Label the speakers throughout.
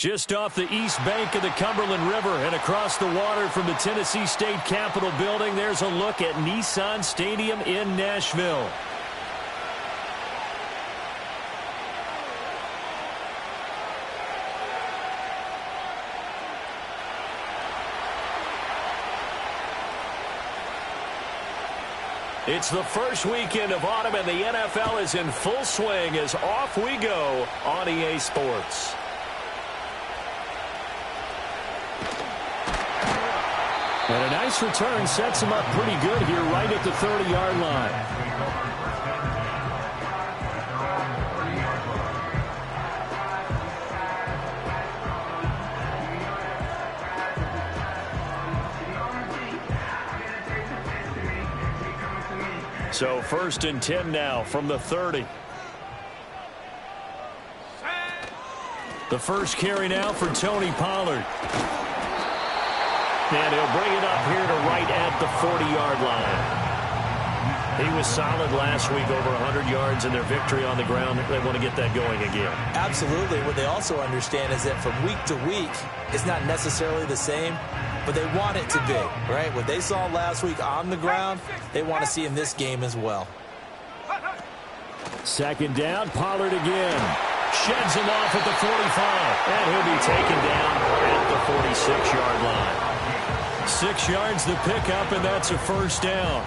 Speaker 1: Just off the east bank of the Cumberland River and across the water from the Tennessee State Capitol building, there's a look at Nissan Stadium in Nashville. It's the first weekend of autumn, and the NFL is in full swing as off we go on EA Sports. And a nice return sets him up pretty good here right at the 30-yard line. So 1st and 10 now from the 30. The first carry now for Tony Pollard. And he'll bring it up here to right at the 40-yard line. He was solid last week, over 100 yards in their victory on the ground. They want to get that going again.
Speaker 2: Absolutely. What they also understand is that from week to week, it's not necessarily the same, but they want it to be, right? What they saw last week on the ground, they want to see in this game as well.
Speaker 1: 2nd down, Pollard again. Sheds him off at the 45. And he'll be taken down at the 46-yard line. 6 yards the pickup, and that's a 1st down.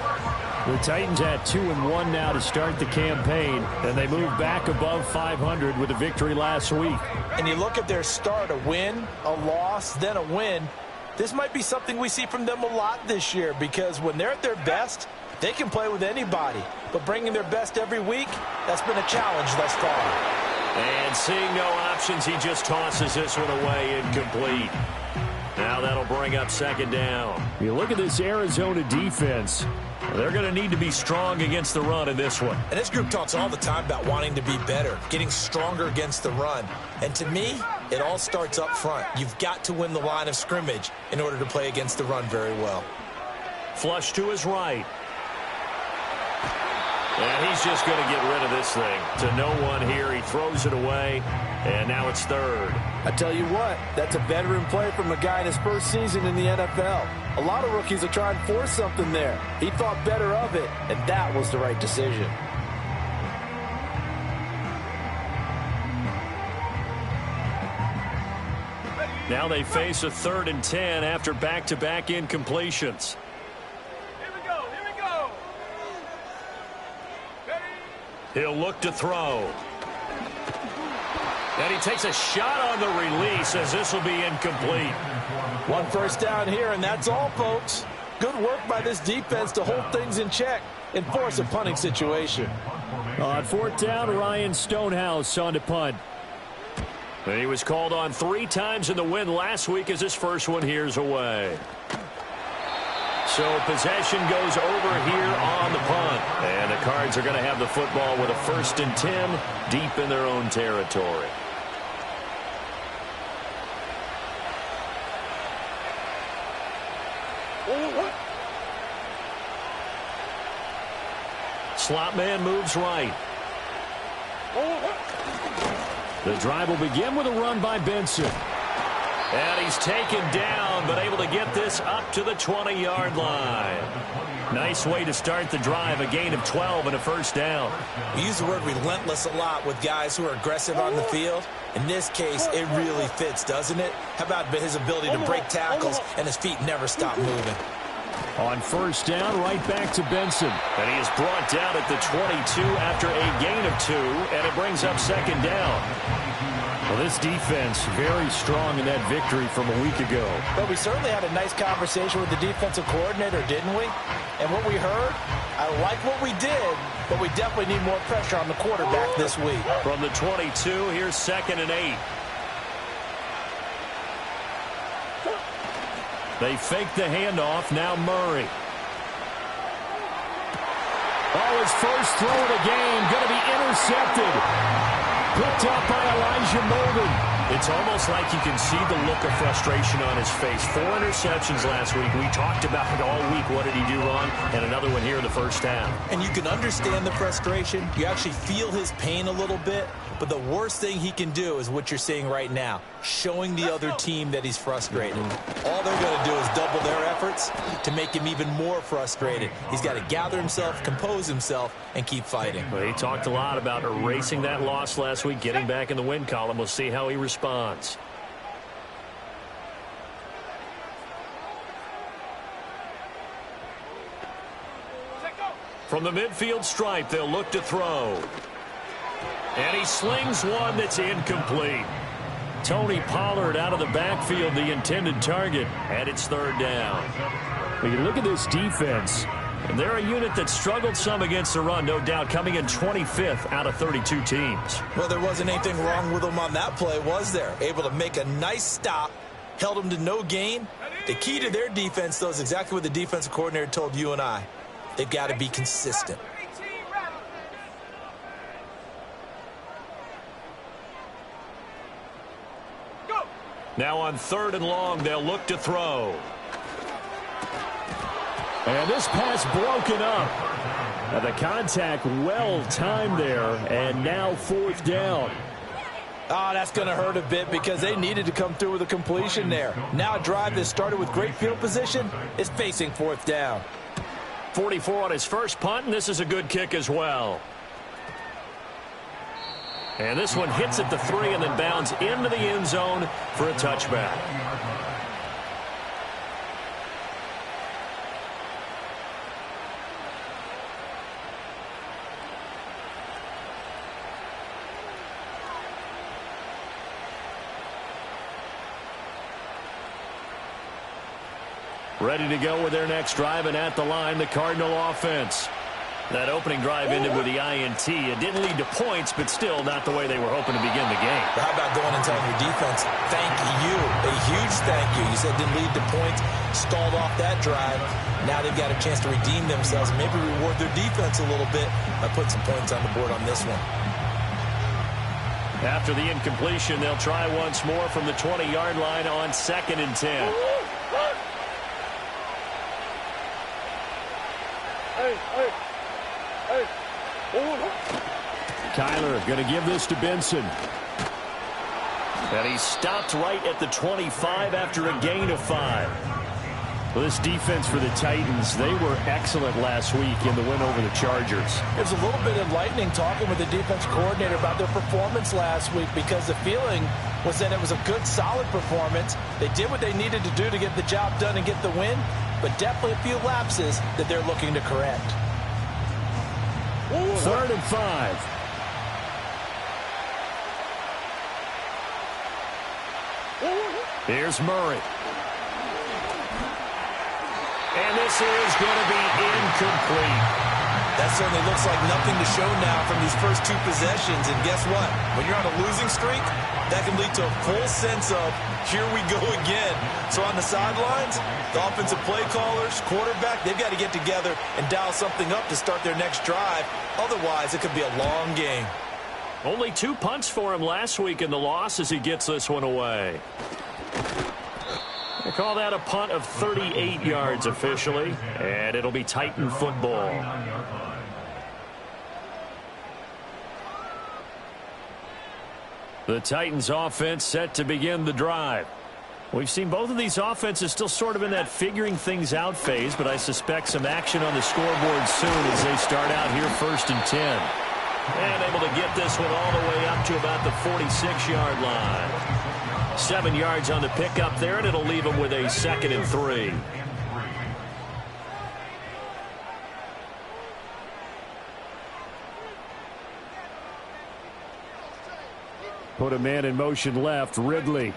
Speaker 1: The Titans had 2-1 now to start the campaign, and they moved back above 500 with a victory last week.
Speaker 2: And you look at their start, a win, a loss, then a win. This might be something we see from them a lot this year, because when they're at their best, they can play with anybody. But bringing their best every week, that's been a challenge thus far.
Speaker 1: And seeing no options, he just tosses this one away incomplete. Now that'll bring up 2nd down. You look at this Arizona defense. They're going to need to be strong against the run in this one.
Speaker 2: And this group talks all the time about wanting to be better, getting stronger against the run. And to me, it all starts up front. You've got to win the line of scrimmage in order to play against the run very well.
Speaker 1: Flush to his right. And he's just going to get rid of this thing. To no one here. He throws it away. And now it's 3rd.
Speaker 3: I tell you what, that's a veteran play from a guy in his first season in the NFL. A lot of rookies are trying to force something there. He thought better of it, and that was the right decision.
Speaker 1: Now they face a 3rd and 10 after back-to-back incompletions.
Speaker 4: Here we go.
Speaker 1: He'll look to throw. And he takes a shot on the release as this will be incomplete.
Speaker 2: 1 1st down here, and that's all, folks. Good work by this defense to hold things in check and force a punting situation.
Speaker 1: On 4th down, Ryan Stonehouse on to punt. And he was called on 3 times in the win last week as his first one here's away. So possession goes over here on the punt. And the Cards are going to have the football with a 1st and 10 deep in their own territory. Slot man moves right. The drive will begin with a run by Benson. And he's taken down, but able to get this up to the 20-yard line. Nice way to start the drive, a gain of 12 and a 1st down.
Speaker 2: We use the word relentless a lot with guys who are aggressive on the field. In this case, it really fits, doesn't it? How about his ability to break tackles and his feet never stop moving?
Speaker 1: On 1st down, right back to Benson. And he is brought down at the 22 after a gain of 2, and it brings up 2nd down. Well, this defense very strong in that victory from a week ago.
Speaker 2: But we certainly had a nice conversation with the defensive coordinator, didn't we? And what we heard, I like what we did, but we definitely need more pressure on the quarterback this week.
Speaker 1: From the 22, here's 2nd and 8. They fake the handoff. Now Murray. Oh, his first throw of the game going to be intercepted. Picked up by Elijah Molden. It's almost like you can see the look of frustration on his face. 4 interceptions last week. We talked about it all week. What did he do wrong? And another one here in the 1st half.
Speaker 2: And you can understand the frustration. You actually feel his pain a little bit. But the worst thing he can do is what you're seeing right now. showing the other team that he's frustrated. All they're going to do is double their efforts to make him even more frustrated. He's got to gather himself, compose himself, and keep fighting.
Speaker 1: Well, he talked a lot about erasing that loss last week, getting back in the win column. We'll see how he responds. From the midfield stripe, they'll look to throw. And he slings one that's incomplete. Tony Pollard out of the backfield, the intended target, and it's third down. When you look at this defense, and they're a unit that struggled some against the run, no doubt, coming in 25th out of 32 teams.
Speaker 2: Well, there wasn't anything wrong with them on that play, was there? Able to make a nice stop, held them to no gain. The key to their defense, though, is exactly what the defensive coordinator told you and I. They've got to be consistent.
Speaker 1: Now on 3rd and long, they'll look to throw. And this pass broken up. Now the contact well timed there, and now 4th down.
Speaker 2: Oh, that's going to hurt a bit because they needed to come through with a completion there. Now a drive that started with great field position is facing 4th down.
Speaker 1: 44 on his first punt, and this is a good kick as well. And this one hits at the 3 and then bounds into the end zone for a touchback. Ready to go with their next drive, and at the line, the Cardinal offense. That opening drive ended with the INT. It didn't lead to points, but still not the way they were hoping to begin the game.
Speaker 2: How about going and telling your defense, thank you, a huge thank you. You said it didn't lead to points, stalled off that drive. Now they've got a chance to redeem themselves, maybe reward their defense a little bit by putting some points on the board on this one.
Speaker 1: After the incompletion, they'll try once more from the 20-yard line on 2nd and 10. Kyler going to give this to Benson. And he stopped right at the 25 after a gain of 5. Well, this defense for the Titans, they were excellent last week in the win over the Chargers.
Speaker 2: It was a little bit enlightening talking with the defense coordinator about their performance last week because the feeling was that it was a good, solid performance. They did what they needed to do to get the job done and get the win, but definitely a few lapses that they're looking to correct.
Speaker 1: 3rd and 5. Here's Murray. And this is going to be incomplete.
Speaker 2: That certainly looks like nothing to show now from these first 2 possessions. And guess what? When you're on a losing streak, that can lead to a full sense of, here we go again. So on the sidelines, the offensive play callers, quarterback, they've got to get together and dial something up to start their next drive. Otherwise, it could be a long game.
Speaker 1: Only 2 punts for him last week in the loss as he gets this one away. They call that a punt of 38 yards officially, and it'll be Titan football. The Titans offense set to begin the drive. We've seen both of these offenses still sort of in that figuring things out phase, but I suspect some action on the scoreboard soon as they start out here 1st and 10. And able to get this one all the way up to about the 46-yard line. 7 yards on the pickup there, and it'll leave them with a 2nd and 3. Put a man in motion left, Ridley.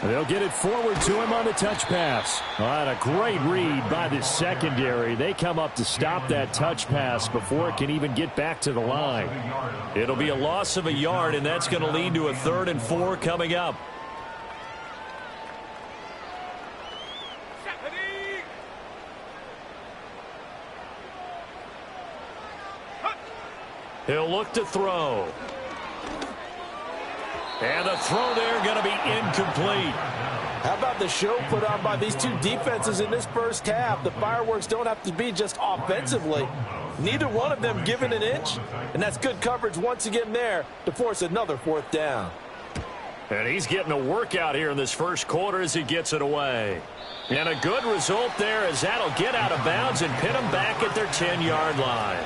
Speaker 1: They'll get it forward to him on the touch pass. A great read by the secondary. They come up to stop that touch pass before it can even get back to the line. It'll be a loss of a yard, and that's going to lead to a 3rd and 4 coming up. He'll look to throw. And the throw there going to be incomplete.
Speaker 2: How about the show put on by these 2 defenses in this first half? The fireworks don't have to be just offensively. Neither one of them given an inch, and that's good coverage once again there to force another 4th down.
Speaker 1: And he's getting a workout here in this first quarter as he gets it away. And a good result there as that'll get out of bounds and pin them back at their 10-yard line.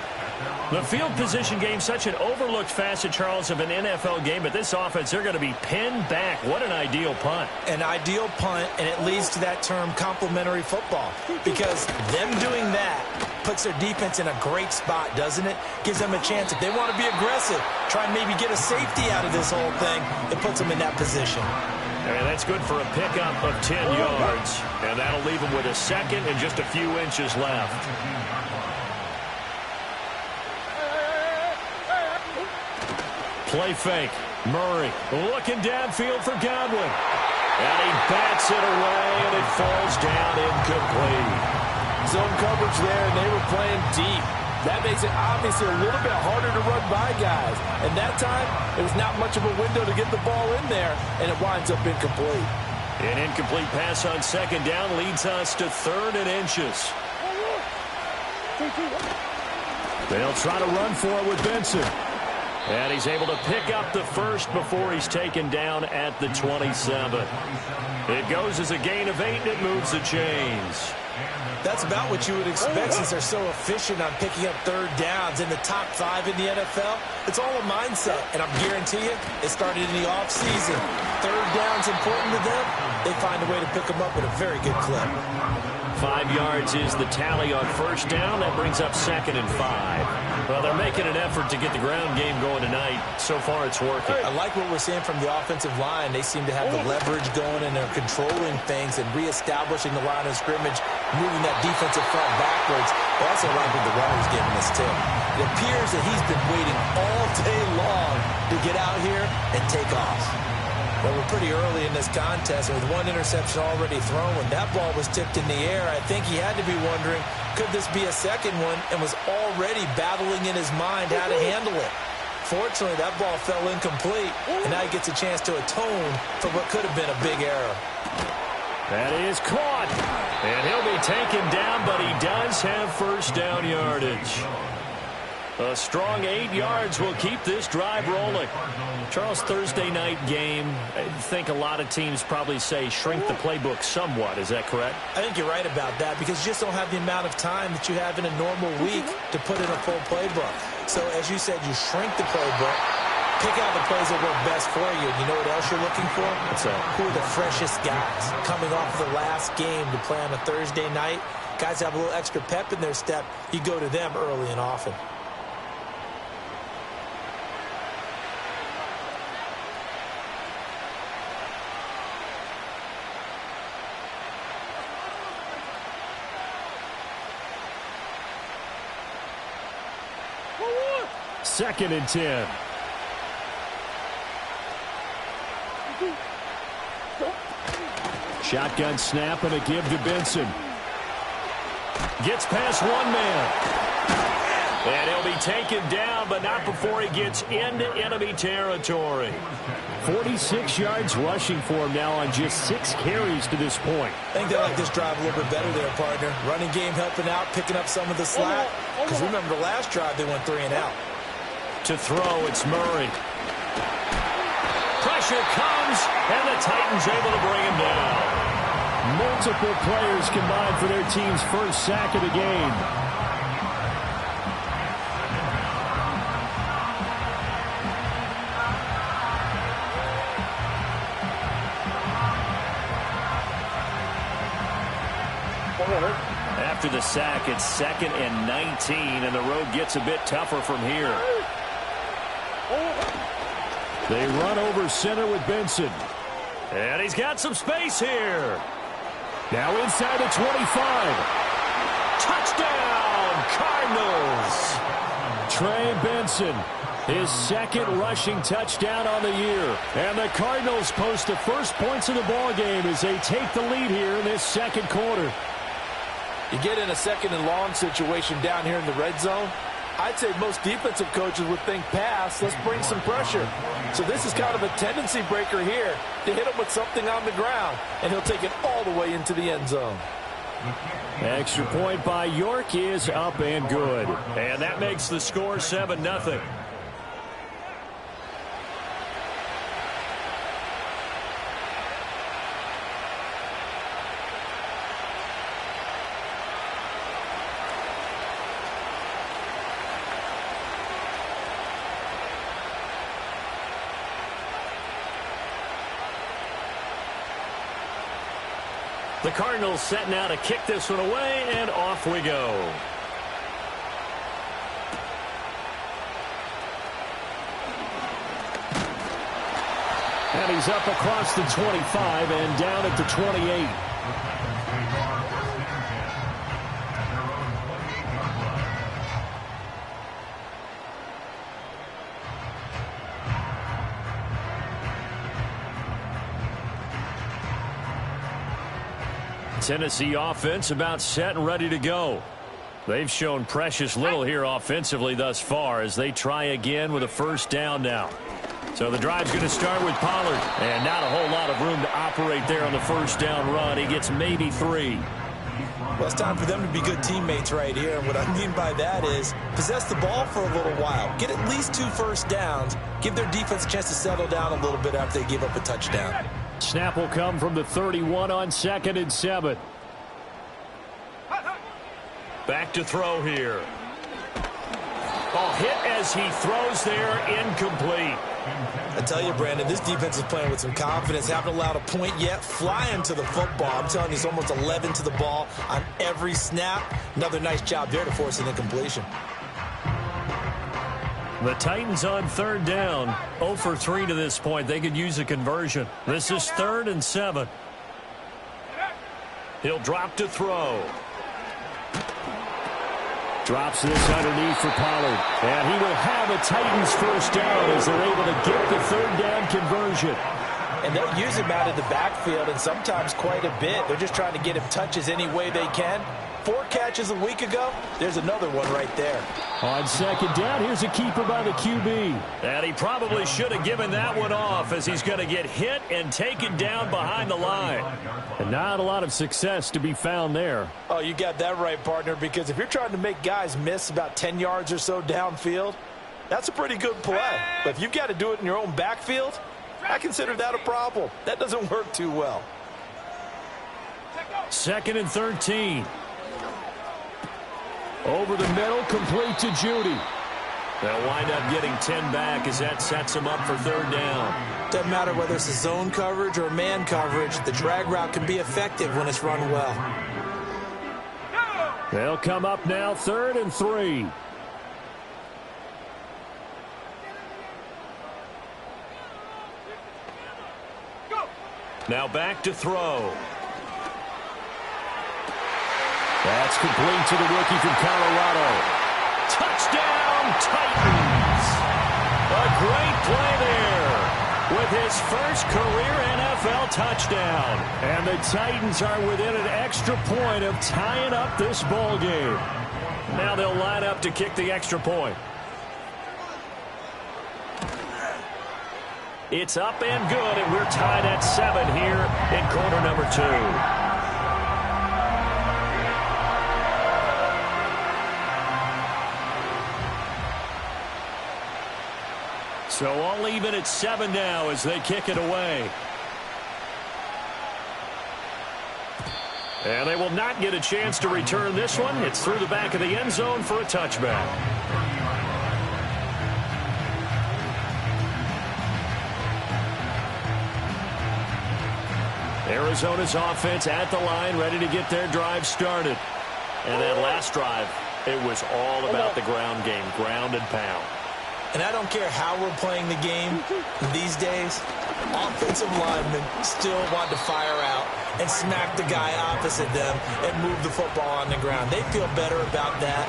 Speaker 1: The field position game, such an overlooked facet, Charles, of an NFL game, but this offense, they're going to be pinned back. What an ideal punt.
Speaker 2: An ideal punt, and it leads to that term complementary football, because them doing that puts their defense in a great spot, doesn't it? Gives them a chance. If they want to be aggressive, try and maybe get a safety out of this whole thing, it puts them in that position.
Speaker 1: And that's good for a pickup of 10 yards. And that'll leave them with a second and just a few inches left. Play fake. Murray looking downfield for Godwin. And he bats it away, and it falls down incomplete.
Speaker 3: Zone coverage there, and they were playing deep. That makes it obviously a little bit harder to run by guys. And that time, there was not much of a window to get the ball in there, and it winds up incomplete.
Speaker 1: An incomplete pass on second down leads us to 3rd and inches. They'll try to run for it with Benson. And he's able to pick up the first before he's taken down at the 27. It goes as a gain of 8, and it moves the chains.
Speaker 2: That's about what you would expect since they're so efficient on picking up 3rd downs in the top 5 in the NFL. It's all a mindset, and I guarantee you, it started in the offseason. 3rd down's important to them. They find a way to pick them up at a very good clip.
Speaker 1: 5 yards is the tally on first down. That brings up 2nd and 5. Well, they're making an effort to get the ground game going tonight. So far, it's working.
Speaker 2: I like what we're seeing from the offensive line. They seem to have the leverage going, and they're controlling things and reestablishing the line of scrimmage, moving that defensive front backwards. They also like what the runner's giving us, too. It appears that he's been waiting all day long to get out here and take off. Well, we're pretty early in this contest, and with 1 interception already thrown, when that ball was tipped in the air, I think he had to be wondering, could this be a second one, and was already battling in his mind how to handle it. Fortunately, that ball fell incomplete, and now he gets a chance to atone for what could have been a big error.
Speaker 1: That is caught, and he'll be taken down, but he does have first down yardage. A strong 8 yards will keep this drive rolling. Charles, Thursday night game, I think a lot of teams probably say shrink the playbook somewhat. Is that correct?
Speaker 2: I think you're right about that because you just don't have the amount of time that you have in a normal week to put in a full playbook. So, as you said, you shrink the playbook, pick out the plays that work best for you. And you know what else you're looking for?
Speaker 1: What's that?
Speaker 2: Who are the freshest guys coming off the last game to play on a Thursday night? Guys have a little extra pep in their step. You go to them early and often.
Speaker 1: Second and 10. Shotgun snap and a give to Benson. Gets past one man. And he'll be taken down, but not before he gets into enemy territory. 46 yards rushing for him now on just 6 carries to this point.
Speaker 2: I think they like this drive a little bit better there, partner. Running game helping out, picking up some of the slack. Because remember, the last drive they went 3 and out.
Speaker 1: To throw, it's Murray. Pressure comes, and the Titans able to bring him down. Multiple players combined for their team's first sack of the game. After the sack, it's 2nd and 19, and the road gets a bit tougher from here. They run over center with Benson. And he's got some space here. Now inside the 25. Touchdown, Cardinals. Trey Benson, his 2nd rushing touchdown on the year. And the Cardinals post the first points of the ball game as they take the lead here in this 2nd quarter.
Speaker 3: You get in a 2nd and long situation down here in the red zone, I'd say most defensive coaches would think pass, let's bring some pressure. So this is kind of a tendency breaker here to hit him with something on the ground, and he'll take it all the way into the end zone.
Speaker 1: Extra point by York is up and good. And that makes the score 7-0. The Cardinals set now to kick this one away, and off we go. And he's up across the 25 and down at the 28. Tennessee offense about set and ready to go. They've shown precious little here offensively thus far as they try again with a first down now. So the drive's going to start with Pollard, and not a whole lot of room to operate there on the first down run. He gets maybe 3.
Speaker 2: Well, it's time for them to be good teammates right here. And what I mean by that is possess the ball for a little while. Get at least 2 first downs. Give their defense a chance to settle down a little bit after they give up a touchdown.
Speaker 1: Snap will come from the 31 on 2nd and 7. Back to throw here. Hit as he throws there, incomplete.
Speaker 2: I tell you, Brandon, this defense is playing with some confidence. Haven't allowed a point yet. Flying to the football. I'm telling you, it's almost 11 to the ball on every snap. Another nice job there to force an incompletion.
Speaker 1: The Titans on 3rd down. 0 for 3 to this point. They could use a conversion. This is 3rd and 7. He'll drop to throw. Drops this underneath for Pollard. And he will have a Titans first down as they're able to get the 3rd down conversion.
Speaker 2: And they'll use him out of the backfield, and sometimes quite a bit. They're just trying to get him touches any way they can. 4 catches a week ago. There's another one right there.
Speaker 1: On 2nd down, here's a keeper by the QB. And he probably should have given that one off as he's going to get hit and taken down behind the line. And not a lot of success to be found there.
Speaker 2: Oh, you got that right, partner, because if you're trying to make guys miss about 10 yards or so downfield, that's a pretty good play. But if you've got to do it in your own backfield, I consider that a problem. That doesn't work too well.
Speaker 1: 2nd and 13. Over the middle, complete to Judy. They'll wind up getting 10 back as that sets them up for 3rd down.
Speaker 2: Doesn't matter whether it's a zone coverage or man coverage. The drag route can be effective when it's run well.
Speaker 1: They'll come up now 3rd and 3. Now back to throw. That's complete to the rookie from Colorado. Touchdown, Titans! A great play there with his first career NFL touchdown. And the Titans are within an extra point of tying up this ball game. Now they'll line up to kick the extra point. It's up and good, and we're tied at 7 here in quarter number 2. So all even at 7 now as they kick it away. And they will not get a chance to return this one. It's through the back of the end zone for a touchback. Arizona's offense at the line, ready to get their drive started. And that last drive, it was all about the ground game, ground and pound.
Speaker 2: And I don't care how we're playing the game these days, offensive linemen still want to fire out and smack the guy opposite them and move the football on the ground. They feel better about that.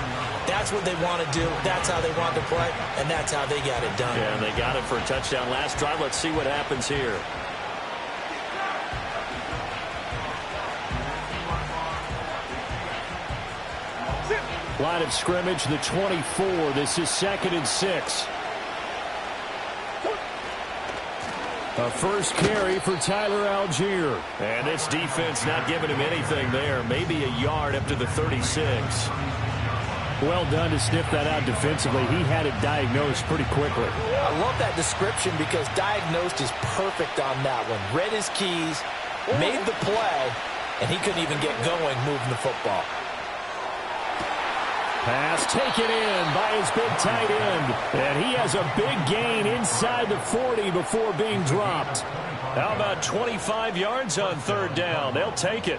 Speaker 2: That's what they want to do. That's how they want to play, and that's how they got it done.
Speaker 1: Yeah, and they got it for a touchdown last drive. Let's see what happens here. Line of scrimmage, the 24. This is 2nd and 6. A first carry for Tyler Algier. And this defense not giving him anything there. Maybe a yard up to the 36. Well done to sniff that out defensively. He had it diagnosed pretty quickly.
Speaker 2: I love that description because diagnosed is perfect on that one. Read his keys, made the play, and he couldn't even get going moving the football.
Speaker 1: Pass taken in by his big tight end. And he has a big gain inside the 40 before being dropped. How about 25 yards on 3rd down? They'll take it.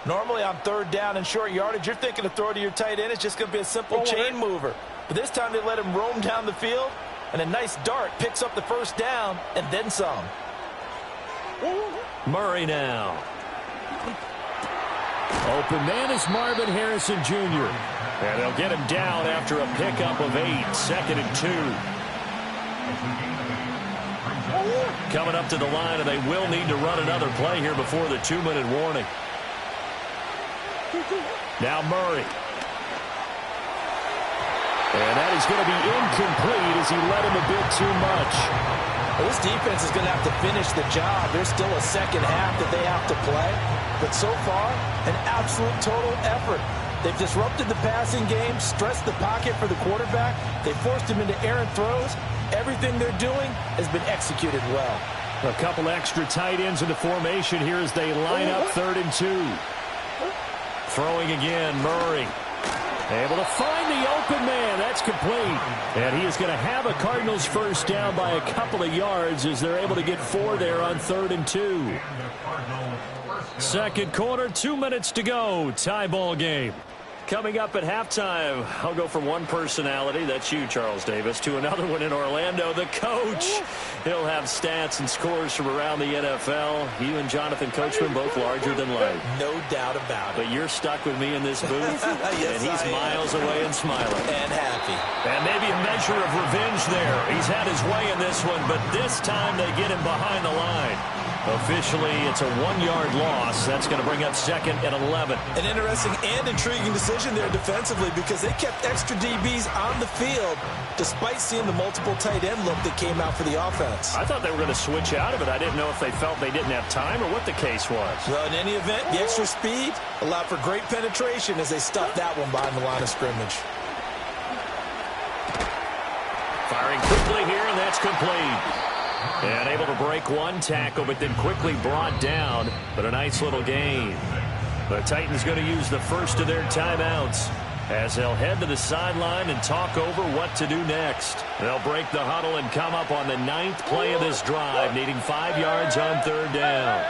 Speaker 2: Normally on third down and short yardage, you're thinking to throw to your tight end. It's just going to be a simple chain mover. But this time they let him roam down the field, and a nice dart picks up the first down and then some.
Speaker 1: Murray now. Open man is Marvin Harrison Jr. And they'll get him down after a pickup of 8, 2nd and 2. Coming up to the line, and they will need to run another play here before the 2-minute warning. Now Murray. And that is going to be incomplete as he led him a bit too much.
Speaker 2: Well, this defense is going to have to finish the job. There's still a second half that they have to play. But so far, an absolute total effort. They've disrupted the passing game, stressed the pocket for the quarterback. They forced him into errant throws. Everything they're doing has been executed well.
Speaker 1: A couple extra tight ends in the formation here as they line up 3rd and 2. Throwing again, Murray. Able to find the open man. That's complete. And he is going to have a Cardinals first down by a couple of yards as they're able to get 4 there on 3rd and 2. Second quarter, 2 minutes to go. Tie ball game. Coming up at halftime, I'll go from one personality, that's you, Charles Davis, to another one in Orlando, the coach. He'll have stats and scores from around the NFL. You and Jonathan Coachman both larger than life.
Speaker 2: No doubt about it.
Speaker 1: But you're stuck with me in this booth,
Speaker 2: yes,
Speaker 1: and he's miles away and smiling.
Speaker 2: And happy.
Speaker 1: And maybe a measure of revenge there. He's had his way in this one, but this time they get him behind the line. Officially, it's a 1-yard loss. That's going to bring up 2nd and 11.
Speaker 2: An interesting and intriguing decision there defensively because they kept extra DBs on the field despite seeing the multiple tight end look that came out for the offense.
Speaker 1: I thought they were going to switch out of it. I didn't know if they felt they didn't have time or what the case was.
Speaker 2: Well, in any event, the extra speed allowed for great penetration as they stuffed that one behind the line of scrimmage.
Speaker 1: Firing quickly here, and that's complete. And able to break one tackle, but then quickly brought down. But a nice little gain. The Titans going to use the first of their timeouts as they'll head to the sideline and talk over what to do next. They'll break the huddle and come up on the 9th play of this drive, needing 5 yards on 3rd down.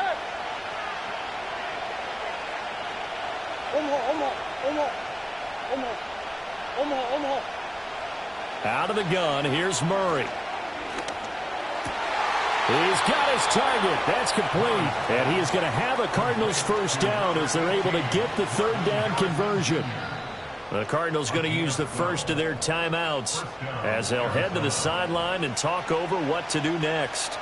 Speaker 1: Out of the gun, here's Murray. He's got his target. That's complete. And he is going to have a Cardinals first down as they're able to get the 3rd down conversion. The Cardinals going to use the first of their timeouts as they'll head to the sideline and talk over what to do next.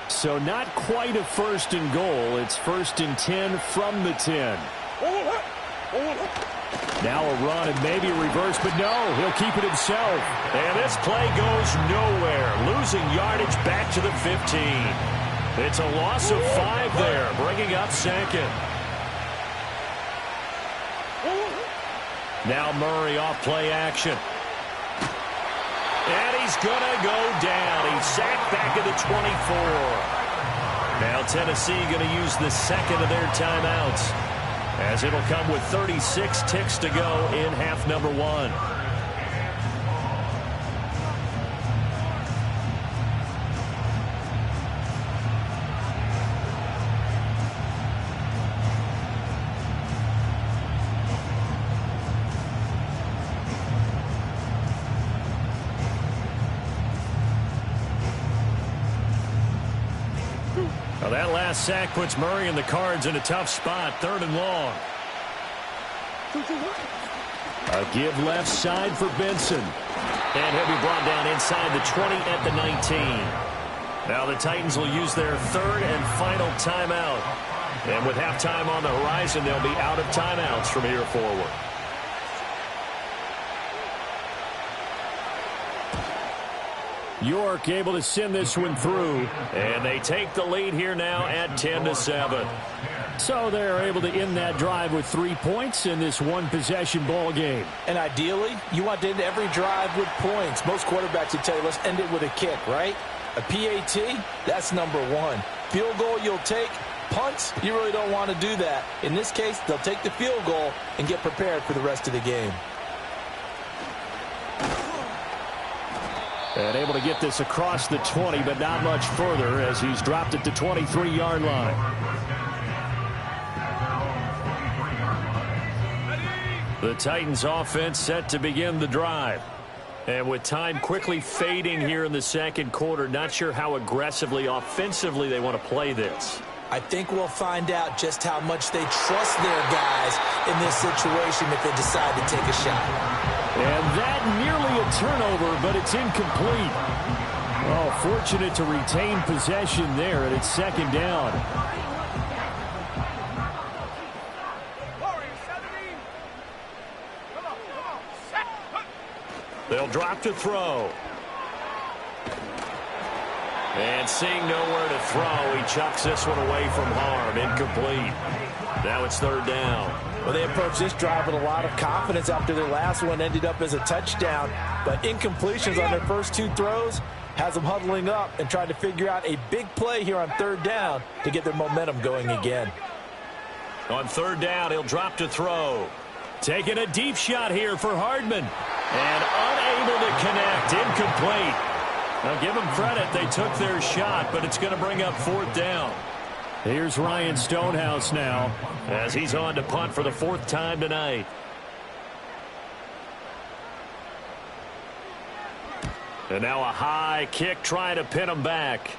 Speaker 1: So not quite a 1st and goal. It's 1st and 10 from the 10. Now a run and maybe a reverse, but no, he'll keep it himself. And this play goes nowhere, losing yardage back to the 15. It's a loss of 5 there, bringing up 2nd. Now Murray off play action. And he's going to go down. He's sacked back at the 24. Now Tennessee going to use the 2nd of their timeouts, as it'll come with 36 ticks to go in half number 1. Well, that last sack puts Murray and the Cards in a tough spot, 3rd and long. A give left side for Benson. And he'll be brought down inside the 20 at the 19. Now the Titans will use their 3rd and final timeout. And with halftime on the horizon, they'll be out of timeouts from here forward. York able to send this one through, and they take the lead here now at 10-7. So they're able to end that drive with 3 points in this one-possession ball game.
Speaker 2: And ideally, you want to end every drive with points. Most quarterbacks would tell you, let's end it with a kick, right? A PAT, that's number 1. Field goal you'll take. Punts, you really don't want to do that. In this case, they'll take the field goal and get prepared for the rest of the game.
Speaker 1: And able to get this across the 20, but not much further as he's dropped it to 23-yard line. The Titans offense set to begin the drive. And with time quickly fading here in the second quarter, not sure how aggressively, offensively they want to play this.
Speaker 2: I think we'll find out just how much they trust their guys in this situation if they decide to take a shot.
Speaker 1: And that nearly a turnover, but it's incomplete. Oh, fortunate to retain possession there, and it's second down. They'll drop to throw. And seeing nowhere to throw, he chucks this one away from harm. Incomplete. Now it's third down.
Speaker 2: Well, they approached this drive with a lot of confidence after their last one ended up as a touchdown. But incompletions on their first two throws has them huddling up and trying to figure out a big play here on third down to get their momentum going again.
Speaker 1: On third down, he'll drop to throw. Taking a deep shot here for Hardman. And unable to connect. Incomplete. Now give them credit. They took their shot, but it's going to bring up fourth down. Here's Ryan Stonehouse now as he's on to punt for the fourth time tonight. And now a high kick trying to pin him back.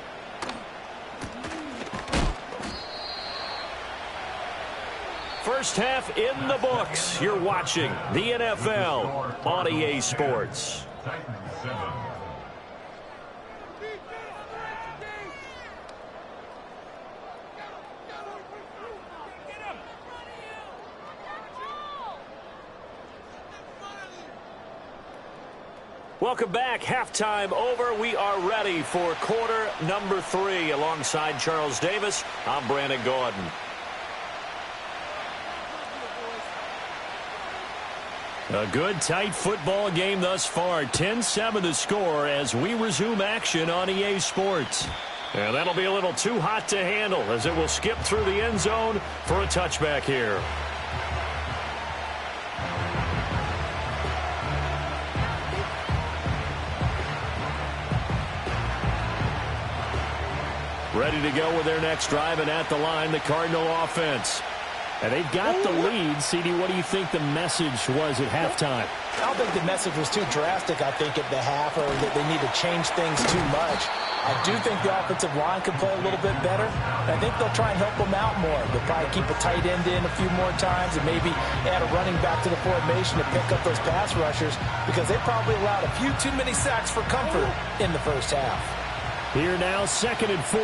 Speaker 1: First half in the books. You're watching the NFL on EA Sports. Welcome back. Halftime over. We are ready for quarter number 3. Alongside Charles Davis, I'm Brandon Gordon. A good, tight football game thus far. 10-7 the score as we resume action on EA Sports. And that'll be a little too hot to handle as it will skip through the end zone for a touchback here. Ready to go with their next drive, and at the line, the Cardinal offense. And they've got the lead. CD, what do you think the message was at halftime?
Speaker 2: I don't think the message was too drastic, I think, at the half, or that they need to change things too much. I do think the offensive line can play a little bit better. I think they'll try and help them out more. They'll probably keep a tight end in a few more times and maybe add a running back to the formation to pick up those pass rushers because they probably allowed a few too many sacks for comfort in the first half.
Speaker 1: Here now, 2nd and 4.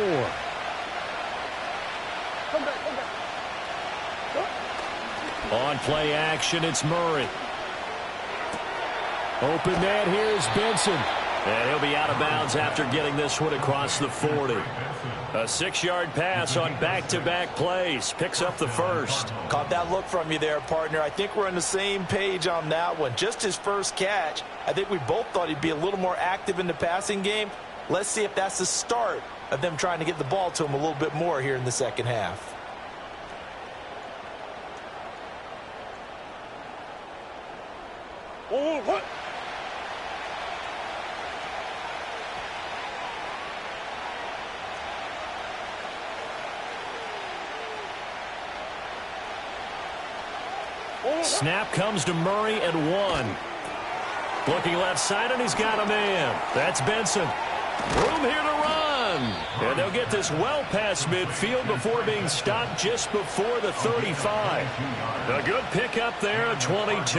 Speaker 1: On play action, it's Murray. Open net, here's Benson. And he'll be out of bounds after getting this one across the 40. A 6-yard pass on back-to-back plays. Picks up the first.
Speaker 2: Caught that look from you there, partner. I think we're on the same page on that one. Just his first catch. I think we both thought he'd be a little more active in the passing game. Let's see if that's the start of them trying to get the ball to him a little bit more here in the second half.
Speaker 4: Oh, what?
Speaker 1: Snap comes to Murray at 1. Looking left side, and he's got a man. That's Benson. Room here to run. And they'll get this well past midfield before being stopped just before the 35. A good pickup there at 22.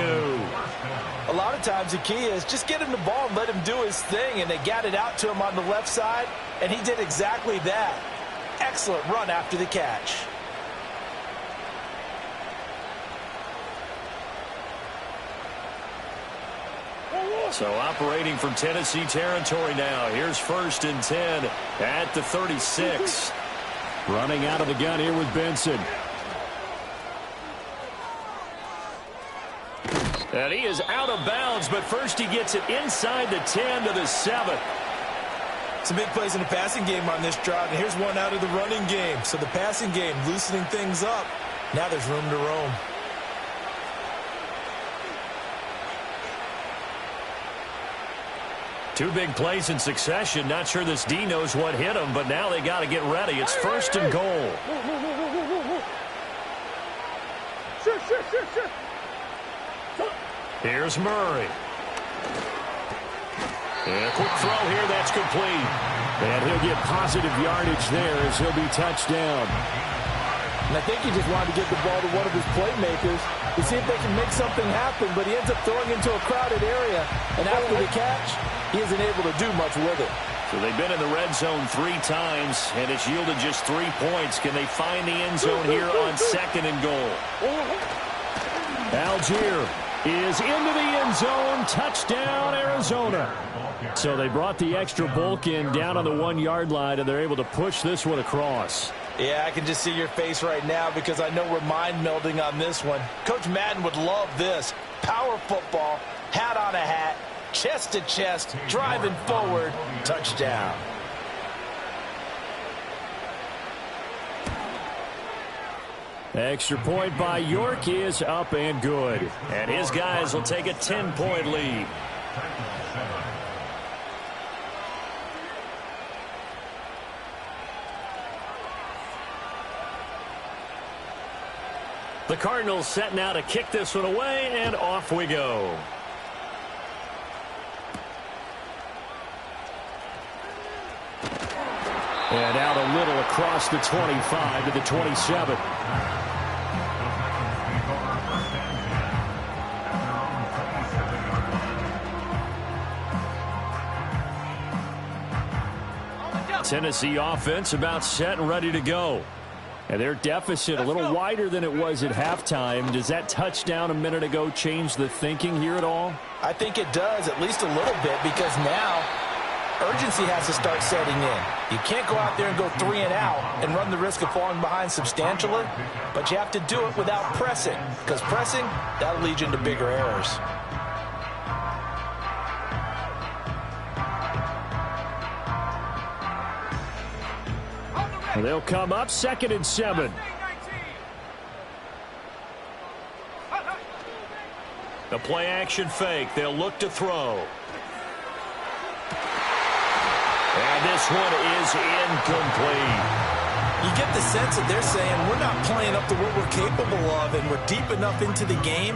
Speaker 2: A lot of times the key is just get him the ball and let him do his thing, and they got it out to him on the left side, and he did exactly that. Excellent run after the catch.
Speaker 1: So operating from Tennessee territory now. Here's 1st and 10 at the 36. Running out of the gun here with Benson. And he is out of bounds, but first he gets it inside the 10 to the 7.
Speaker 2: Some big plays in the passing game on this drive, and here's one out of the running game. So the passing game loosening things up. Now there's room to roam.
Speaker 1: Two big plays in succession. Not sure this D knows what hit him, but now they got to get ready. It's first and goal. Here's Murray. And a quick throw here. That's complete.
Speaker 5: And he'll get positive yardage there as he'll be touched down.
Speaker 3: And I think he just wanted to get the ball to one of his playmakers to see if they can make something happen, but he ends up throwing into a crowded area. And after the catch, he isn't able to do much with it.
Speaker 1: So they've been in the red zone 3 times, and it's yielded just 3 points. Can they find the end zone here on second and goal?
Speaker 5: Algier is into the end zone. Touchdown, Arizona.
Speaker 1: So they brought the extra bulk in down on the 1-yard line, and they're able to push this one across.
Speaker 2: Yeah, I can just see your face right now because I know we're mind-melding on this one. Coach Madden would love this. Power football, hat on a hat, chest to chest, driving forward, touchdown.
Speaker 1: Extra point by York is up and good. And his guys will take a 10-point lead. The Cardinals set now to kick this one away, and off we go.
Speaker 5: And out a little across the 25 to the 27.
Speaker 1: Tennessee offense about set and ready to go. And their deficit a little wider than it was at halftime. Does that touchdown a minute ago change the thinking here at all?
Speaker 2: I think it does, at least a little bit, because now urgency has to start setting in. You can't go out there and go 3 and out and run the risk of falling behind substantially, but you have to do it without pressing, because pressing, that'll lead you into bigger errors.
Speaker 5: They'll come up 2nd and 7.
Speaker 1: The play action fake. They'll look to throw. And this one is incomplete.
Speaker 2: You get the sense that they're saying we're not playing up to what we're capable of, and we're deep enough into the game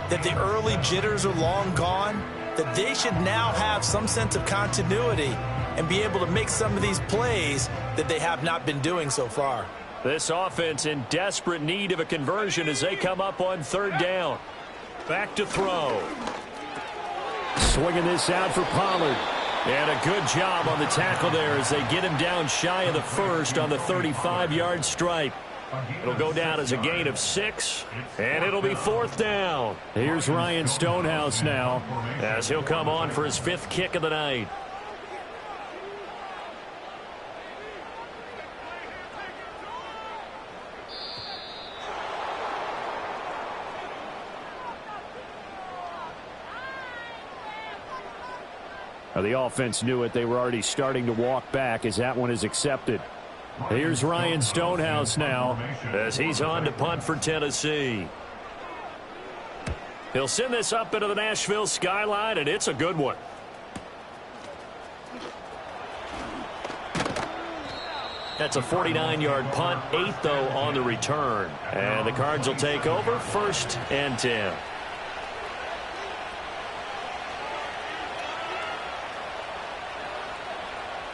Speaker 2: that the early jitters are long gone, that they should now have some sense of continuity and be able to make some of these plays that they have not been doing so far.
Speaker 1: This offense in desperate need of a conversion as they come up on 3rd down. Back to throw.
Speaker 5: Swinging this out for Pollard.
Speaker 1: And a good job on the tackle there as they get him down shy of the first on the 35-yard stripe. It'll go down as a gain of 6, and it'll be 4th down.
Speaker 5: Here's Ryan Stonehouse now,
Speaker 1: as he'll come on for his 5th kick of the night.
Speaker 5: The offense knew it. They were already starting to walk back as that one is accepted.
Speaker 1: Here's Ryan Stonehouse now as he's on to punt for Tennessee. He'll send this up into the Nashville skyline, and it's a good one. That's a 49-yard punt, 8th, though, on the return. And the Cards will take over 1st and 10.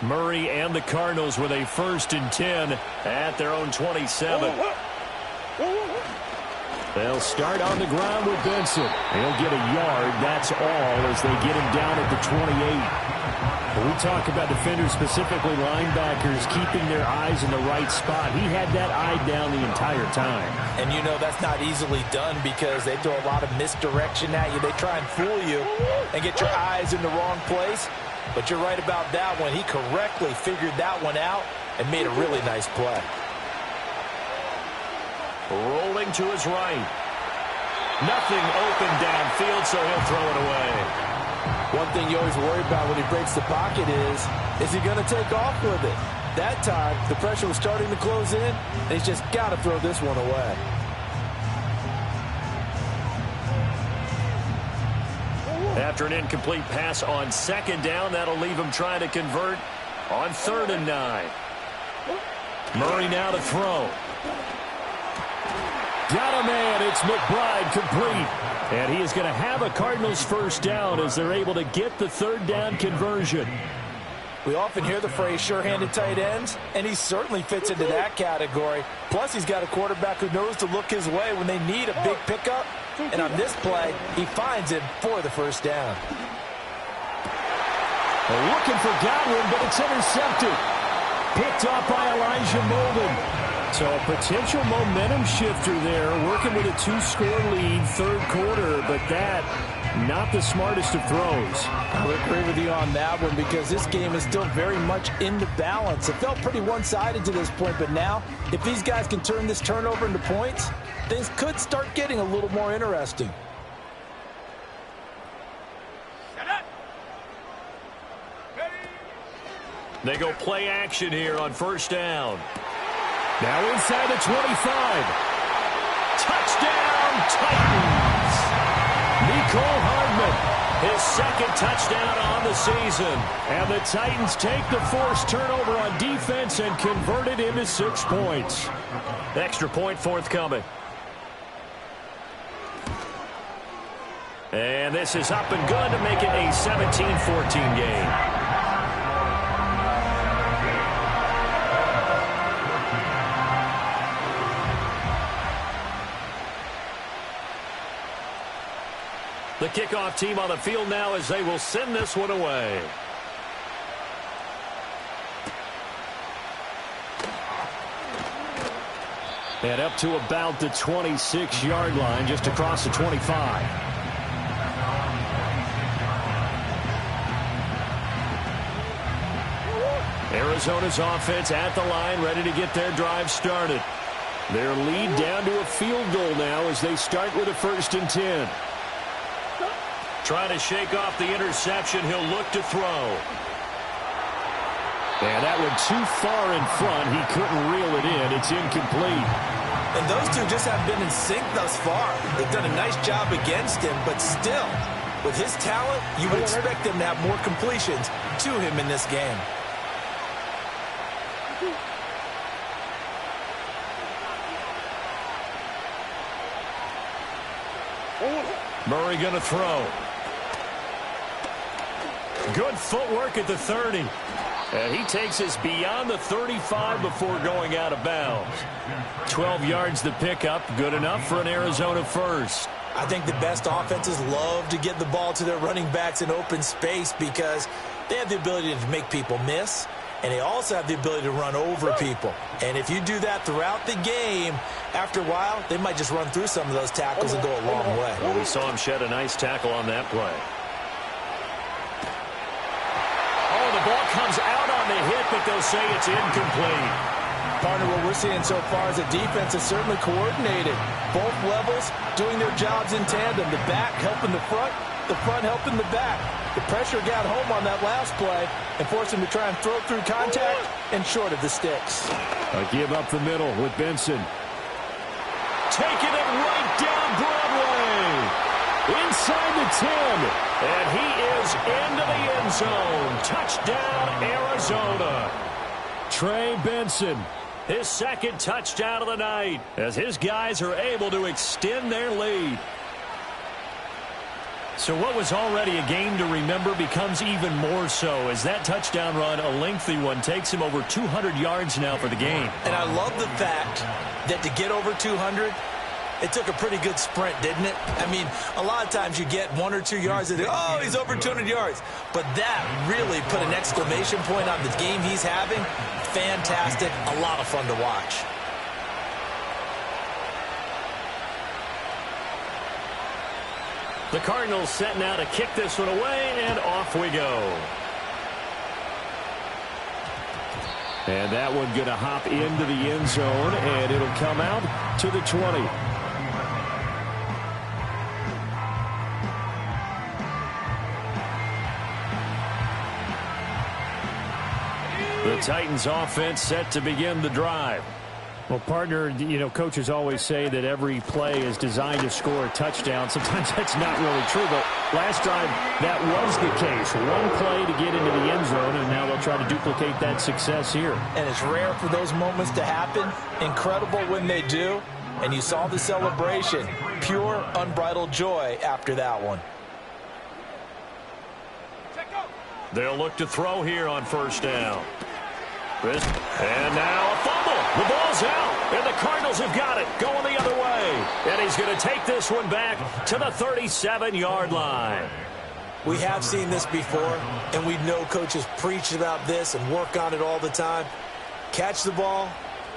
Speaker 1: Murray and the Cardinals with a 1st and 10 at their own 27.
Speaker 5: They'll start on the ground with Benson. He'll get a yard, that's all, as they get him down at the 28. When we talk about defenders, specifically linebackers, keeping their eyes in the right spot, he had that eye down the entire time.
Speaker 2: And you know that's not easily done because they throw a lot of misdirection at you. They try and fool you and get your eyes in the wrong place. But you're right about that one. He correctly figured that one out and made a really nice play.
Speaker 1: Rolling to his right. Nothing open downfield, so he'll throw it away.
Speaker 3: One thing you always worry about when he breaks the pocket is he going to take off with it? That time, the pressure was starting to close in, and he's just got to throw this one away.
Speaker 1: After an incomplete pass on second down, that'll leave him trying to convert on 3rd and 9. Murray now to throw. Got a man. It's McBride complete. And he is going to have a Cardinals first down as they're able to get the 3rd down conversion.
Speaker 2: We often hear the phrase sure-handed tight ends, and he certainly fits into that category. Plus, he's got a quarterback who knows to look his way when they need a big pickup. And on this play, he finds it for the first down.
Speaker 5: Looking for Godwin, but it's intercepted. Picked off by Elijah Molden. So a potential momentum shifter there, working with a 2-score lead, 3rd quarter, but that, not the smartest of throws.
Speaker 2: I would agree with you on that one because this game is still very much in the balance. It felt pretty one-sided to this point, but now, if these guys can turn this turnover into points, things could start getting a little more interesting.
Speaker 1: They go play action here on 1st down.
Speaker 5: Now inside the 25.
Speaker 1: Touchdown, Titans! Mecole Hardman, his 2nd touchdown on the season.
Speaker 5: And the Titans take the forced turnover on defense and convert it into 6 points.
Speaker 1: Extra point forthcoming. And this is up and good to make it a 17-14 game. The kickoff team on the field now as they will send this one away.
Speaker 5: And up to about the 26-yard line, just across the 25.
Speaker 1: Arizona's offense at the line, ready to get their drive started. Their lead down to a field goal now as they start with a 1st and 10. Trying to shake off the interception. He'll look to throw.
Speaker 5: And that one too far in front. He couldn't reel it in. It's incomplete.
Speaker 2: And those two just have been in sync thus far. They've done a nice job against him, but still, with his talent, you would expect them to have more completions to him in this game.
Speaker 1: Murray going to throw. Good footwork at the 30. And he takes us beyond the 35 before going out of bounds. 12 yards to pick up. Good enough for an Arizona first.
Speaker 2: I think the best offenses love to get the ball to their running backs in open space because they have the ability to make people miss, and they also have the ability to run over people. And if you do that throughout the game, after a while, they might just run through some of those tackles and go a long way.
Speaker 1: Well, we saw him shed a nice tackle on that play. Oh, the ball comes out on the hit, but they'll say it's incomplete.
Speaker 2: Partner, what we're seeing so far is the defense is certainly coordinated. Both levels doing their jobs in tandem. The back helping the front helping the back. The pressure got home on that last play and forced him to try and throw through contact and short of the sticks.
Speaker 5: A give up the middle with Benson.
Speaker 1: Taking it right down Broadway. Inside the 10. And he is into the end zone. Touchdown, Arizona.
Speaker 5: Trey Benson.
Speaker 1: His 2nd touchdown of the night as his guys are able to extend their lead. So what was already a game to remember becomes even more so as that touchdown run, a lengthy one, takes him over 200 yards now for the game.
Speaker 2: And I love the fact that to get over 200, it took a pretty good sprint, didn't it? I mean, a lot of times you get 1 or 2 yards and oh, he's over 200 yards. But that really put an exclamation point on the game he's having. Fantastic. A lot of fun to watch.
Speaker 1: The Cardinals set now to kick this one away, and off we go.
Speaker 5: And that one going to hop into the end zone, and it'll come out to the 20. The Titans offense set to begin the drive. Well, partner, you know, coaches always say that every play is designed to score a touchdown. Sometimes that's not really true, but last drive that was the case. One play to get into the end zone, and now they'll try to duplicate that success here.
Speaker 2: And it's rare for those moments to happen. Incredible when they do. And you saw the celebration. Pure, unbridled joy after that one.
Speaker 1: They'll look to throw here on first down. And now a fumble. The ball's out, and the Cardinals have got it, going the other way. And he's going to take this one back to the 37-yard line.
Speaker 2: We have seen this before, and we know coaches preach about this and work on it all the time. Catch the ball.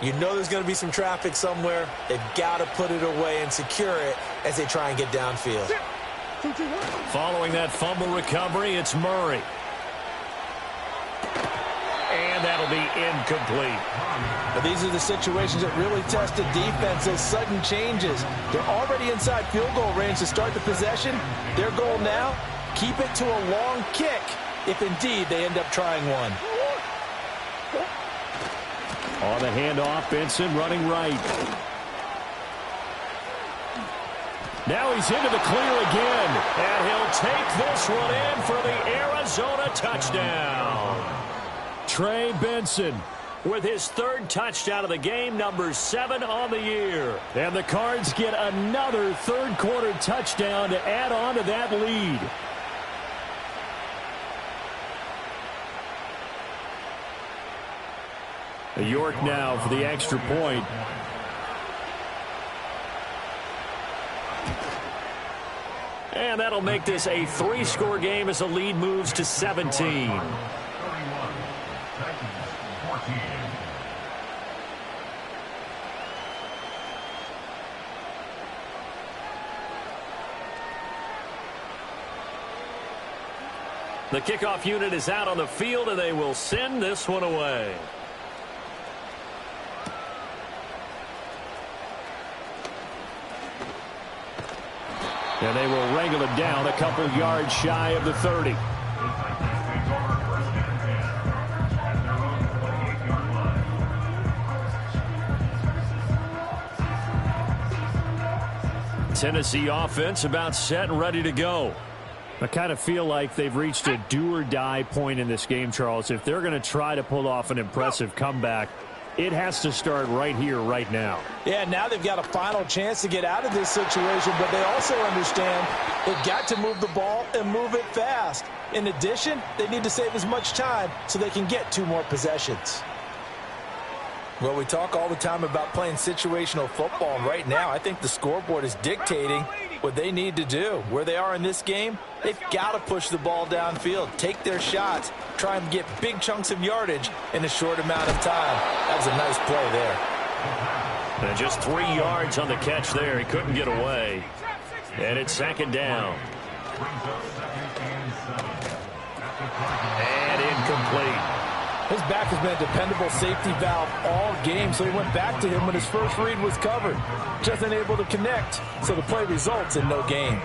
Speaker 2: You know there's going to be some traffic somewhere. They've got to put it away and secure it as they try and get downfield.
Speaker 1: Following that fumble recovery, it's Murray. And that'll be incomplete.
Speaker 2: Now, these are the situations that really test a defense, those sudden changes. They're already inside field goal range to start the possession. Their goal now, keep it to a long kick, if indeed they end up trying one.
Speaker 5: On the handoff, Benson running right. Now he's into the clear again.
Speaker 1: And he'll take this one in for the Arizona touchdown.
Speaker 5: Trey Benson
Speaker 1: with his third touchdown of the game, number 7 on the year.
Speaker 5: And the Cards get another third-quarter touchdown to add on to that lead. York now for the extra point.
Speaker 1: And that'll make this a 3-score game as the lead moves to 17. The kickoff unit is out on the field, and they will send this one away.
Speaker 5: And they will wrangle it down a couple yards shy of the 30.
Speaker 1: Tennessee offense about set and ready to go.
Speaker 5: I kind of feel like they've reached a do-or-die point in this game, Charles. If they're going to try to pull off an impressive comeback, it has to start right here, right now.
Speaker 2: Yeah, now they've got a final chance to get out of this situation, but they also understand they've got to move the ball and move it fast. In addition, they need to save as much time so they can get 2 more possessions. Well, we talk all the time about playing situational football, and right now I think the scoreboard is dictating what they need to do. Where they are in this game, they've got to push the ball downfield, take their shots, try and get big chunks of yardage in a short amount of time. That was a nice play there.
Speaker 1: And just 3 yards on the catch there. He couldn't get away. And it's 2nd down. And incomplete.
Speaker 2: His back has been a dependable safety valve all game, so he went back to him when his first read was covered. Just unable to connect, so the play results in no gain.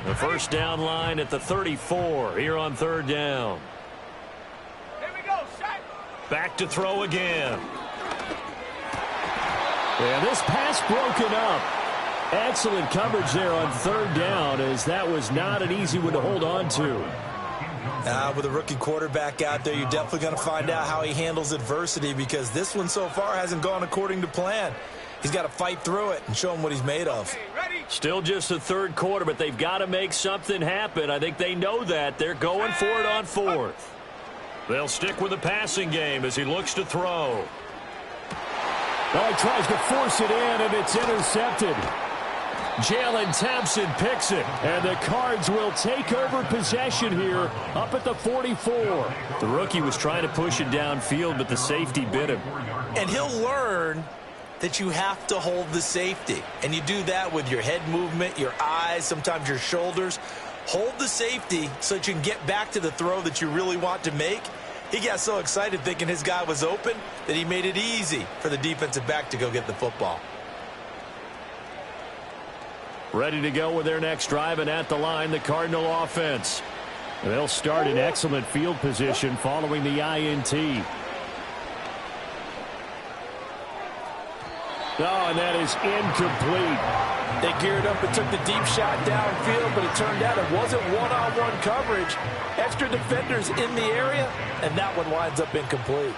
Speaker 1: The first down line at the 34 here on 3rd down.
Speaker 4: Here we go, shot.
Speaker 1: Back to throw again.
Speaker 5: And this pass broken up. Excellent coverage there on 3rd down, as that was not an easy one to hold on to.
Speaker 2: With a rookie quarterback out there, you're definitely going to find out how he handles adversity, because this one so far hasn't gone according to plan. He's got to fight through it and show him what he's made of.
Speaker 1: Still just the 3rd quarter, but they've got to make something happen. I think they know that. They're going for it on 4th. They'll stick with the passing game as he looks to throw.
Speaker 5: Well, he tries to force it in, and it's intercepted.
Speaker 1: Jalen Thompson picks it.
Speaker 5: And the Cards will take over possession here up at the 44.
Speaker 1: The rookie was trying to push it downfield, but the safety bit him.
Speaker 2: And he'll learn that you have to hold the safety. And you do that with your head movement, your eyes, sometimes your shoulders. Hold the safety so that you can get back to the throw that you really want to make. He got so excited thinking his guy was open that he made it easy for the defensive back to go get the football.
Speaker 1: Ready to go with their next drive, and at the line, the Cardinal offense.
Speaker 5: They'll start in excellent field position following the INT. Oh, and that is incomplete.
Speaker 3: They geared up and took the deep shot downfield, but it turned out it wasn't one-on-one coverage. Extra defenders in the area, and that one winds up incomplete.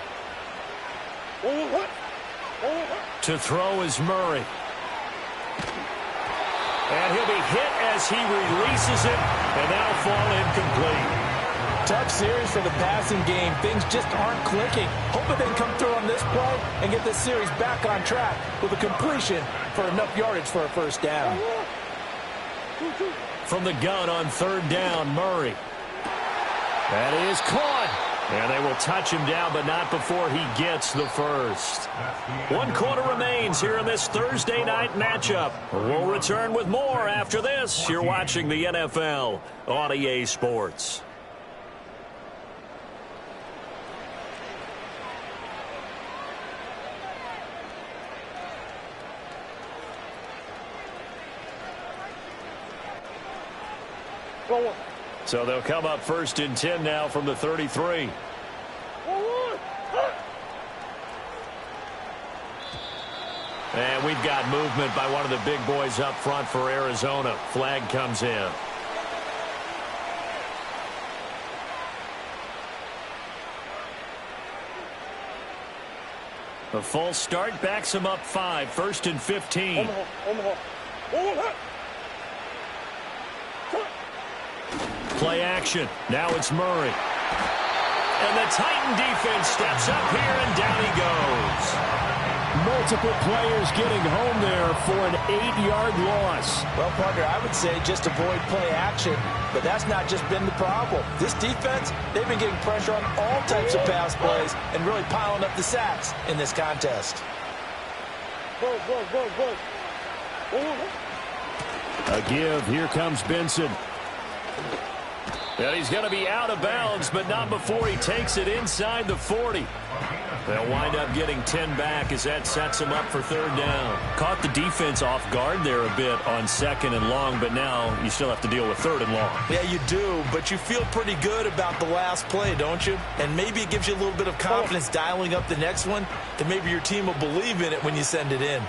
Speaker 1: To throw is Murray. And he'll be hit as he releases it, and that'll fall incomplete.
Speaker 3: Tough series for the passing game. Things just aren't clicking. Hoping they can come through on this play and get this series back on track with a completion for enough yardage for a first down.
Speaker 1: From the gun on third down, Murray. That is caught. And they will touch him down, but not before he gets the first. 1 quarter remains here in this Thursday night matchup. We'll return with more after this. You're watching the NFL on EA Sports. So they'll come up first and 10 now from the 33. And we've got movement by one of the big boys up front for Arizona. Flag comes in. A false start backs him up 5. First and 15. Play action. Now it's Murray. And the Titan defense steps up here, and down he goes.
Speaker 5: Multiple players getting home there for an 8-yard loss.
Speaker 2: Well, partner, I would say just avoid play action, but that's not just been the problem. This defense, they've been getting pressure on all types of pass plays and really piling up the sacks in this contest.
Speaker 5: A give. Here comes Benson.
Speaker 1: And he's going to be out of bounds, but not before he takes it inside the 40. They'll wind up getting 10 back as that sets him up for third down. Caught the defense off guard there a bit on second and long, but now you still have to deal with third and long.
Speaker 2: Yeah, you do, but you feel pretty good about the last play, don't you? And maybe it gives you a little bit of confidence dialing up the next one, that maybe your team will believe in it when you send it in.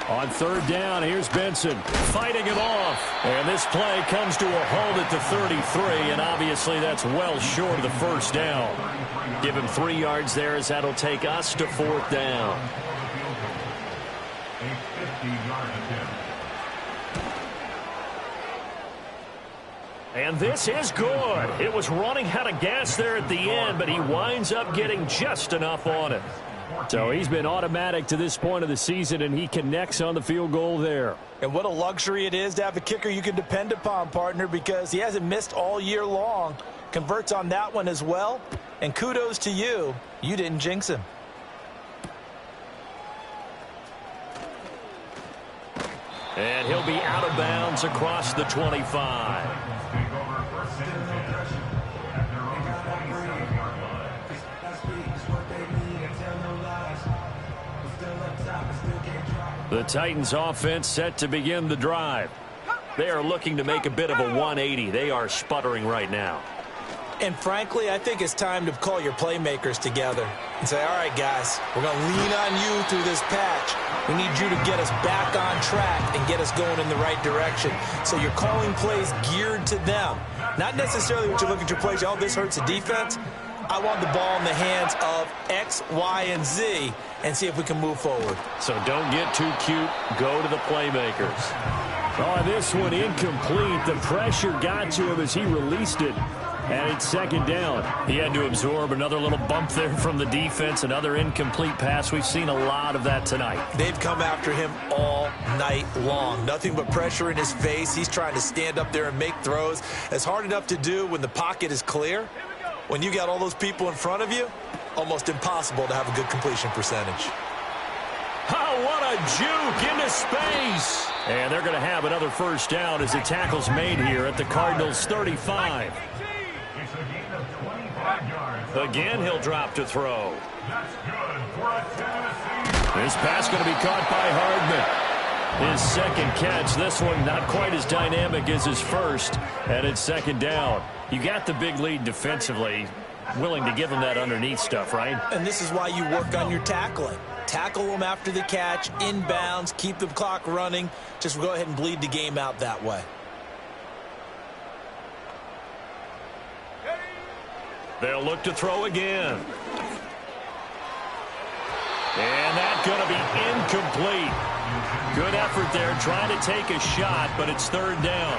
Speaker 5: On third down, here's Benson
Speaker 1: fighting it off. And this play comes to a halt at the 33, and obviously that's well short of the first down. Give him 3 yards there as that'll take us to fourth down. And this is good. It was running out of gas there at the end, but he winds up getting just enough on it.
Speaker 5: So he's been automatic to this point of the season, and he connects on the field goal there.
Speaker 2: And what a luxury it is to have a kicker you can depend upon, partner, because he hasn't missed all year long. Converts on that one as well. And kudos to you. You didn't jinx him.
Speaker 1: And he'll be out of bounds across the 25. The Titans offense set to begin the drive. They are looking to make a bit of a 180. They are sputtering right now.
Speaker 2: And frankly, I think it's time to call your playmakers together and say, all right, guys, we're going to lean on you through this patch. We need you to get us back on track and get us going in the right direction. So you're calling plays geared to them. Not necessarily what you look at your plays, oh, this hurts the defense. I want the ball in the hands of X, Y, and Z and see if we can move forward.
Speaker 1: So don't get too cute. Go to the playmakers.
Speaker 5: Oh, this one incomplete. The pressure got to him as he released it. And it's second down.
Speaker 1: He had to absorb another little bump there from the defense, another incomplete pass. We've seen a lot of that tonight.
Speaker 2: They've come after him all night long. Nothing but pressure in his face. He's trying to stand up there and make throws. It's hard enough to do when the pocket is clear. When you got all those people in front of you, almost impossible to have a good completion percentage.
Speaker 1: Oh, what a juke into space. And they're going to have another first down as the tackle's made here at the Cardinals' 35. Again, he'll drop to throw. This pass going to be caught by Hardman. His second catch. This one not quite as dynamic as his first. And it's second down. You got the big lead defensively. Willing to give him that underneath stuff, right?
Speaker 2: And this is why you work on your tackling. Tackle them after the catch, inbounds, keep the clock running. Just go ahead and bleed the game out that way.
Speaker 1: They'll look to throw again. And that's going to be incomplete. Good effort there trying to take a shot, but it's third down.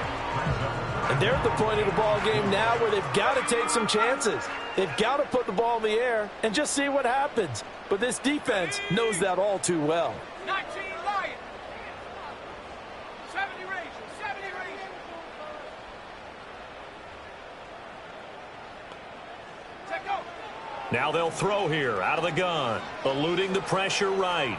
Speaker 3: And they're at the point of the ball game now where they've got to take some chances. They've got to put the ball in the air and just see what happens. But this defense knows that all too well.
Speaker 4: 19 Lions. 70 Rangers. 70 Rangers. Take over.
Speaker 1: Now they'll throw here out of the gun. Eluding the pressure right.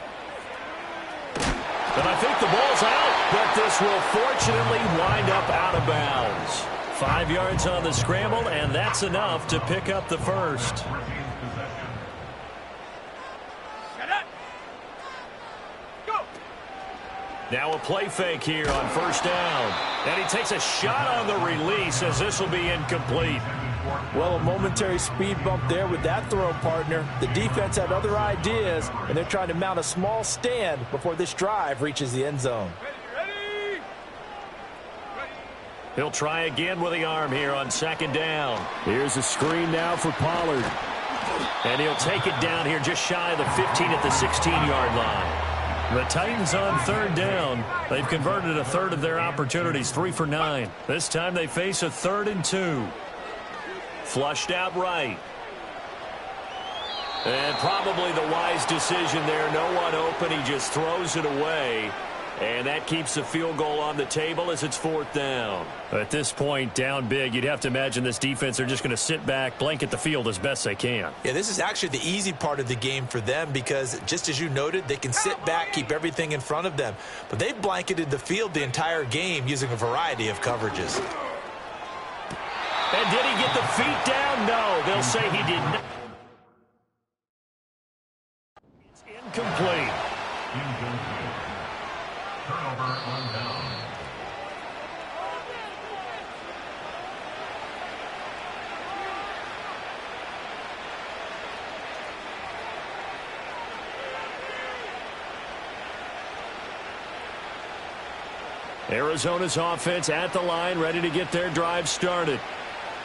Speaker 1: And I think the ball's out, but this will fortunately wind up out of bounds. 5 yards on the scramble, and that's enough to pick up the first.
Speaker 4: Get up. Go.
Speaker 1: Now a play fake here on first down. And he takes a shot on the release as this will be incomplete.
Speaker 3: Well, a momentary speed bump there with that throw, partner. The defense had other ideas, and they're trying to mount a small stand before this drive reaches the end zone.
Speaker 4: Ready.
Speaker 1: He'll try again with the arm here on second down.
Speaker 5: Here's a screen now for Pollard.
Speaker 1: And he'll take it down here just shy of the 15 at the 16-yard line. The Titans on third down. They've converted a third of their opportunities, 3 for 9. This time they face a 3rd and 2. Flushed out right. And probably the wise decision there. No one open. He just throws it away. And that keeps the field goal on the table as it's 4th down. At this point, down big, you'd have to imagine this defense, they're just going to sit back, blanket the field as best they can.
Speaker 2: Yeah, this is actually the easy part of the game for them because, just as you noted, they can sit back, keep everything in front of them. But they've blanketed the field the entire game using a variety of coverages.
Speaker 1: And did he get the feet down? No, they'll say he didn't. It's incomplete.
Speaker 6: Turnover on down.
Speaker 1: Arizona's offense at the line, ready to get their drive started.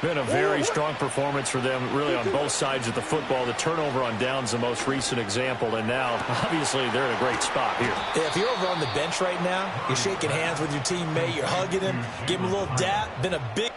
Speaker 1: Been a very strong performance for them, really, on both sides of the football. The turnover on downs, the most recent example, and now, obviously, they're in a great spot here.
Speaker 2: Yeah, if you're over on the bench right now, you're shaking hands with your teammate, you're hugging him, give him a little dap. Been a big